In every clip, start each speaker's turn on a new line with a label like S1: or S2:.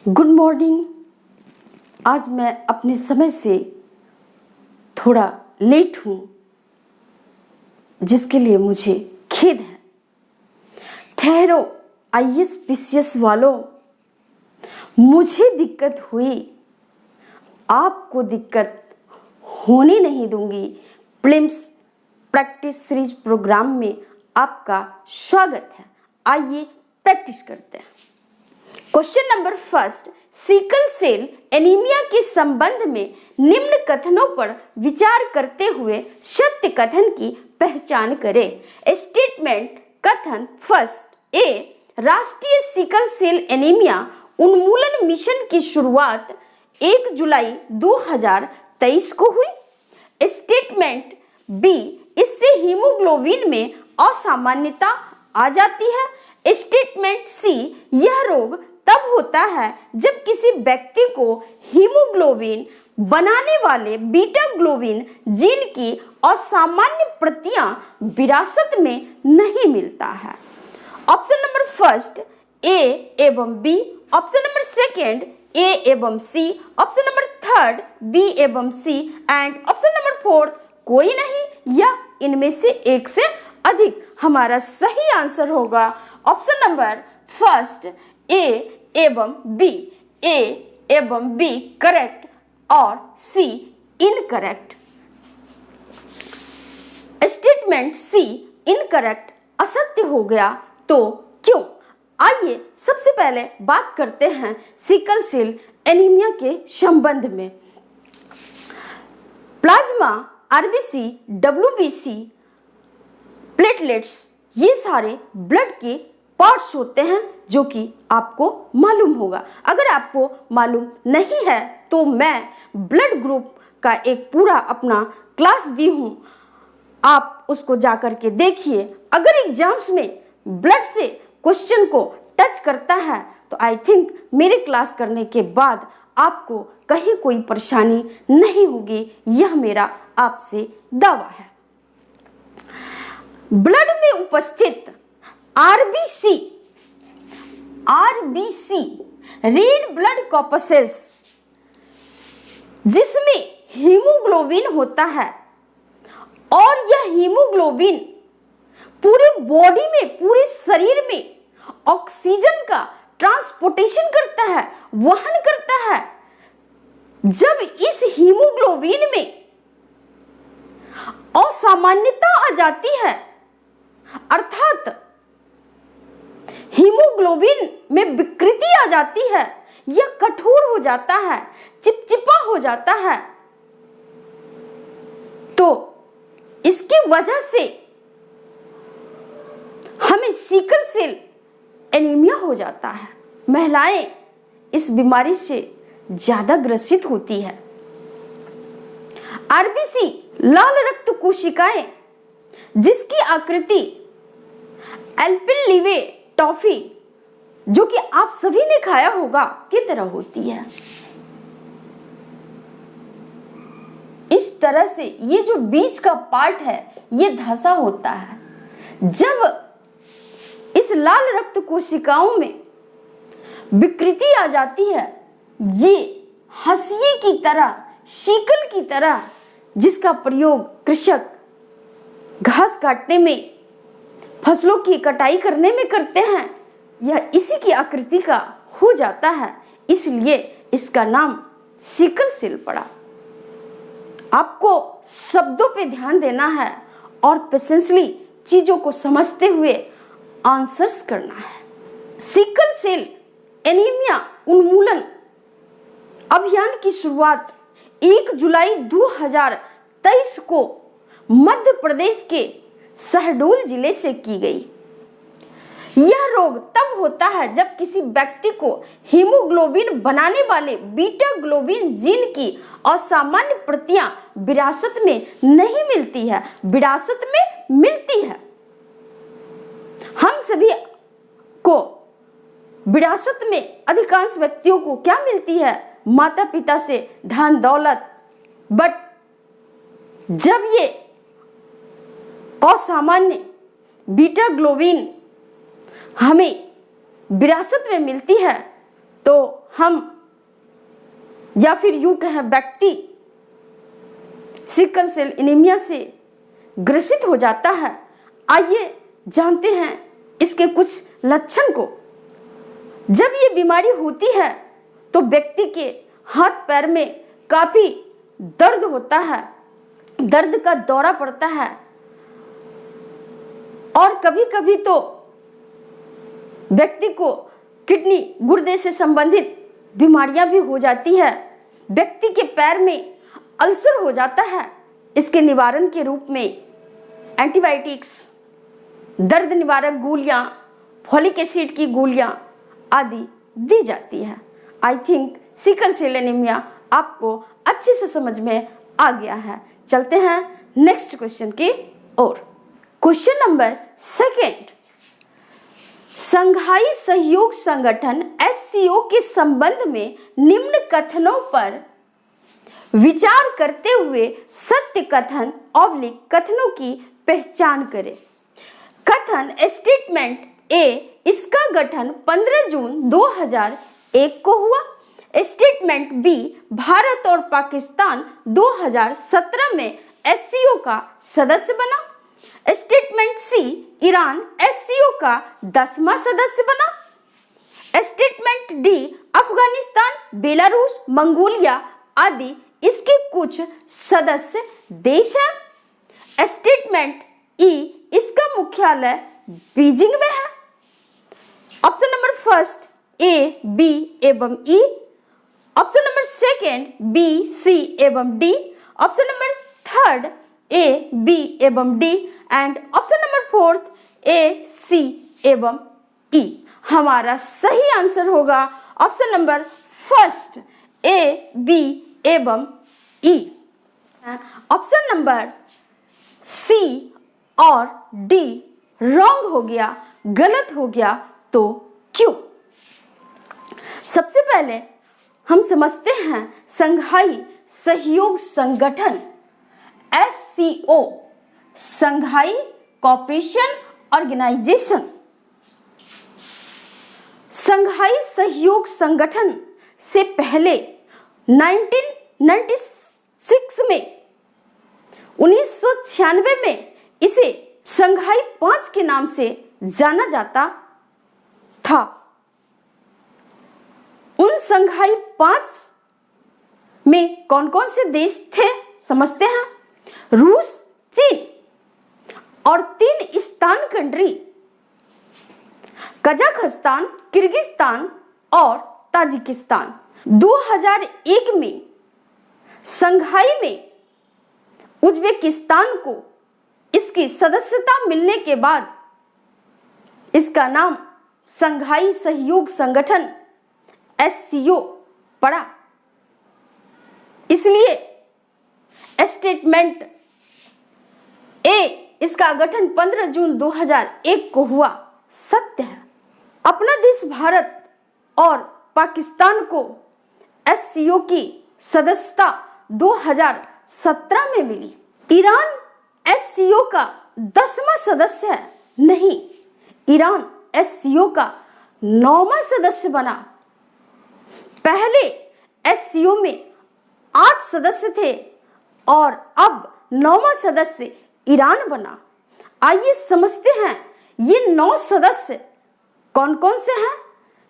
S1: Good morning. आज मैं अपने समय से थोड़ा लेट हूँ, जिसके लिए मुझे खेद है। ठहरो आईएएस पीसीएस वालों, मुझे दिक्कत हुई, आपको दिक्कत होने नहीं दूंगी। प्रीलिम्स प्रैक्टिस सीरीज प्रोग्राम में आपका स्वागत है। आइए प्रैक्टिस करते हैं। Question number first, sickle cell anaemia के संबंध में निम्न कथनों पर विचार करते हुए सत्य कथन की पहचान करें। स्टेटमेंट कथन फर्स्ट, ए राष्ट्रीय सिकल सेल एनीमिया उन्मूलन मिशन की शुरुआत 1 जुलाई 2023 को हुई। स्टेटमेंट बी, इससे हीमोग्लोबिन में असामान्यता आ जाती है। स्टेटमेंट सी, यह रोग तब होता है जब किसी व्यक्ति को हीमोग्लोबिन बनाने वाले बीटा ग्लोबिन जीन की असामान्य प्रतियां विरासत में नहीं मिलता है। ऑप्शन नंबर फर्स्ट ए एवं बी, ऑप्शन नंबर सेकेंड ए एवं सी, ऑप्शन नंबर थर्ड बी एवं सी एंड ऑप्शन नंबर फोर्थ कोई नहीं या इनमें से एक से अधिक। हमारा सही आंसर होगा ऑप्शन नंबर फर्स्ट ए एवं बी। ए एवं बी करेक्ट और सी इनकरेक्ट। स्टेटमेंट सी इनकरेक्ट असत्य हो गया तो क्यों? आइए सबसे पहले बात करते हैं सिकल सेल एनीमिया के संबंध में। प्लाज्मा, आरबीसी, डब्ल्यूबीसी, प्लेटलेट्स, ये सारे ब्लड के पार्ट्स होते हैं जो कि आपको मालूम होगा। अगर आपको मालूम नहीं है तो मैं ब्लड ग्रुप का एक पूरा अपना क्लास दी हूँ, आप उसको जाकर के देखिए। अगर एग्जाम्स में ब्लड से क्वेश्चन को टच करता है तो आई थिंक मेरे क्लास करने के बाद आपको कहीं कोई परेशानी नहीं होगी, यह मेरा आपसे दावा है। ब्लड में उपस्थित आरबीसी रेड ब्लड कॉर्पसेल्स, जिसमें हीमोग्लोबिन होता है और यह हीमोग्लोबिन पूरे बॉडी में, पूरे शरीर में ऑक्सीजन का ट्रांसपोर्टेशन करता है, वहन करता है। जब इस हीमोग्लोबिन में असामान्यता आ जाती है, अर्थात हीमोग्लोबिन में विकृति आ जाती है, यह कठोर हो जाता है, चिपचिपा हो जाता है, तो इसकी वजह से हमें सिकल सेल एनीमिया हो जाता है। महिलाएं इस बीमारी से ज्यादा ग्रसित होती है। आरबीसी लाल रक्त कोशिकाएं, जिसकी आकृति एल्पेनलीबे टॉफी, जो कि आप सभी ने खाया होगा, की तरह होती है। इस तरह से ये जो बीच का पार्ट है ये धंसा होता है। जब इस लाल रक्त कोशिकाओं में विकृति आ जाती है, ये हंसिए की तरह, शिकल की तरह, जिसका प्रयोग कृषक घास काटने में, फसलों की कटाई करने में करते हैं, यह इसी की आकृति का हो जाता है, इसलिए इसका नाम सिकल सेल पड़ा। आपको शब्दों पे ध्यान देना है और पेशेंसली चीजों को समझते हुए आंसर्स करना है। सिकल सेल एनीमिया उन्मूलन अभियान की शुरुआत 1 जुलाई 2023 को मध्य प्रदेश के शहडोल जिले से की गई। यह रोग तब होता है जब किसी व्यक्ति को हीमोग्लोबिन बनाने वाले बीटा ग्लोबिन जीन की असामान्य प्रतियां विरासत में नहीं मिलती है, विरासत में मिलती है। हम सभी को विरासत में अधिकांश व्यक्तियों को क्या मिलती है? माता पिता से धन दौलत। बट जब ये असामान्य बीटा ग्लोबिन हमें विरासत में मिलती है तो हम या फिर यूं कहें व्यक्ति सिकल सेल एनीमिया से ग्रसित हो जाता है, आइए जानते हैं इसके कुछ लक्षण को। जब ये बीमारी होती है तो व्यक्ति के हाथ पैर में काफी दर्द होता है, दर्द का दौरा पड़ता है और कभी कभी तो व्यक्ति को किडनी गुर्दे से संबंधित बीमारियां भी हो जाती है। व्यक्ति के पैर में अल्सर हो जाता है। इसके निवारण के रूप में एंटीबायोटिक्स, दर्द निवारक गोलियां, फॉलिक एसिड की गोलियां आदि दी जाती है। I think sickle cell anaemia आपको अच्छे से समझ में आ गया है। चलते हैं नेक्स्ट क्वेश्चन की ओर। क्वेश्चन नंबर 2, संघाई सहयोग संगठन SCO के संबंध में निम्न कथनों पर विचार करते हुए सत्य कथन ऑब्लिक कथनों की पहचान करें। कथन स्टेटमेंट A, इसका गठन 15 जून 2001 को हुआ। स्टेटमेंट B, भारत और पाकिस्तान 2017 में SCO का सदस्य बना। स्टेटमेंट C, ईरान SCO का 10वां सदस्य बना। Statement D, Afghanistan, Belarus, Mongolia आदि इसके कुछ सदस्य देश हैं। स्टेटमेंट E, इसका मुख्यालय बीजिंग में है। ऑप्शन नंबर 1 A, B एवं E। Option number 2 B, C एवं D। Option number 3 A, B एवं D and option number 4 A, C एवं E। हमारा सही आंसर होगा ऑप्शन नंबर 1 A, B एवं E। ऑप्शन नंबर C और D रॉन्ग हो गया, गलत हो गया, तो क्यों? सबसे पहले हम समझते हैं संघाई सहयोग संगठन SCO, संघाई कोऑपरेशन ऑर्गेनाइजेशन। संघाई सहयोग संगठन से पहले 1996 में 1996 में इसे संघाई 5 के नाम से जाना जाता था। उन संघाई 5 में कौन कौन से देश थे समझते हैं। रूस, चीन और 3 स्तान कंट्री, कजाकिस्तान, किर्गिस्तान और ताजिकिस्तान। 2001 में संघाई में उज्बेकिस्तान को इसकी सदस्यता मिलने के बाद इसका नाम संघाई सहयोग संगठन SCO पड़ा। इसलिए स्टेटमेंट A, इसका गठन 15 जून 2001 को हुआ, सत्य है। अपना देश भारत और पाकिस्तान को SCO की सदस्यता 2017 में मिली। ईरान SCO का 10वां सदस्य है, नहीं, ईरान SCO का 9वां सदस्य बना। पहले SCO में 8 सदस्य थे और अब 9वां सदस्य ईरान बना। आइए समझते हैं ये 9 सदस्य कौन कौन से हैं,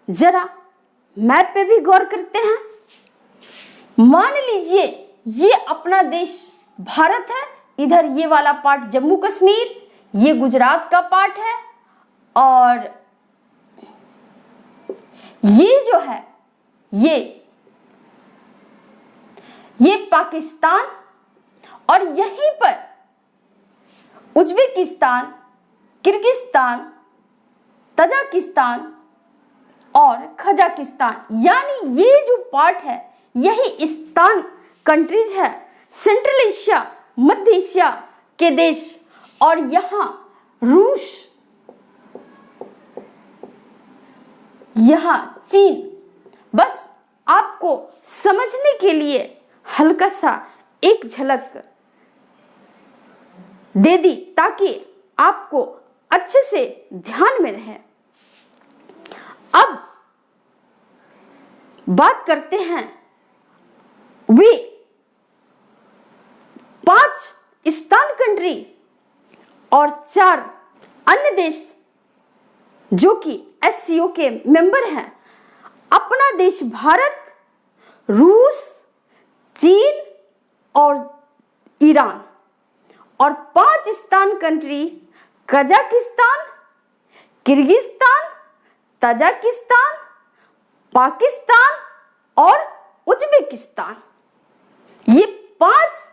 S1: जरा मैप पे भी गौर करते हैं। मान लीजिए ये अपना देश भारत है, इधर ये वाला पार्ट जम्मू कश्मीर, ये गुजरात का पार्ट है और ये जो है ये पाकिस्तान और यहीं पर उज्बेकिस्तान, किर्गिस्तान, तजाकिस्तान और कजाकिस्तान, यानी ये जो पार्ट है यही स्थान कंट्रीज है। सेंट्रल एशिया, मध्य एशिया के देश और यहाँ रूस, यहाँ चीन। बस आपको समझने के लिए हल्का सा एक झलक दे दी ताकि आपको अच्छे से ध्यान में रहे। अब बात करते हैं वे 5 ईस्टर्न कंट्री और 4 अन्य देश जो कि SCO के मेंबर हैं। अपना देश भारत, रूस, चीन और ईरान, और 5 eastern country Kazakhstan, Kyrgyzstan, Tajikistan, Pakistan और उज्बेकिस्तान। ये 5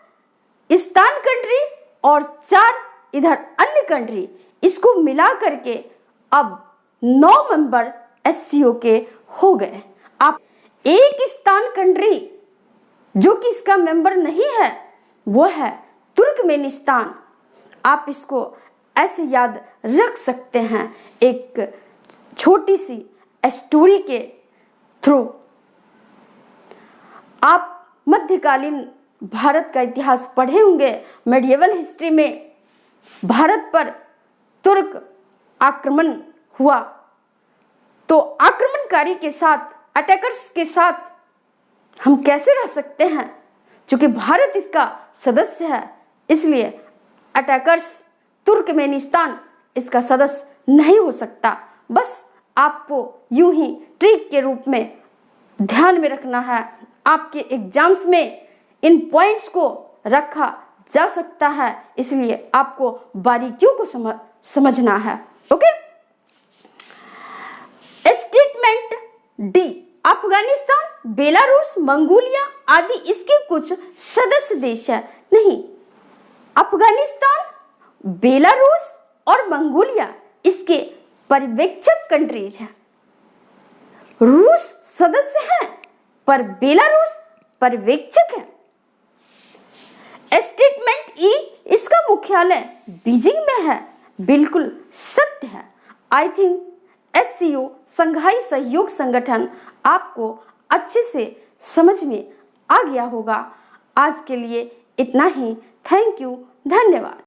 S1: ईस्टर्न कंट्री और 4 इधर अन्य कंट्री, इसको मिला करके अब 9 मेंबर SCO के हो गए। आप एक ईस्टर्न कंट्री जो कि इसका मेंबर नहीं है वो है तुर्कमेनिस्तान। आप इसको ऐसे याद रख सकते हैं एक छोटी सी स्टोरी के थ्रू। आप मध्यकालीन भारत का इतिहास पढ़े होंगे, मेडिएवल हिस्ट्री में भारत पर तुर्क आक्रमण हुआ तो आक्रमणकारी के साथ, अटैकर्स के साथ हम कैसे रह सकते हैं। क्योंकि भारत इसका सदस्य है, इसलिए अटैकर्स तुर्कमेनिस्तान इसका सदस्य नहीं हो सकता। बस आपको यूं ही ट्रिक के रूप में ध्यान में रखना है। आपके एग्जाम्स में इन पॉइंट्स को रखा जा सकता है, इसलिए आपको बारीकियों को समझना है। Okay. Statement D, Afghanistan, Belarus, Mongolia आदि इसके कुछ सदस्य देश है। नहीं, अफगानिस्तान, बेलारूस और मंगोलिया इसके पर्यवेक्षक कंट्रीज हैं। रूस सदस्य है पर बेलारूस पर्यवेक्षक है। स्टेटमेंट ई, इसका मुख्यालय बीजिंग में है। बिल्कुल सत्य है। आई थिंक SCO संघाई सहयोग संगठन आपको अच्छे से समझ में आ गया होगा। आज के लिए इतना ही। थैंक यू, धन्यवाद।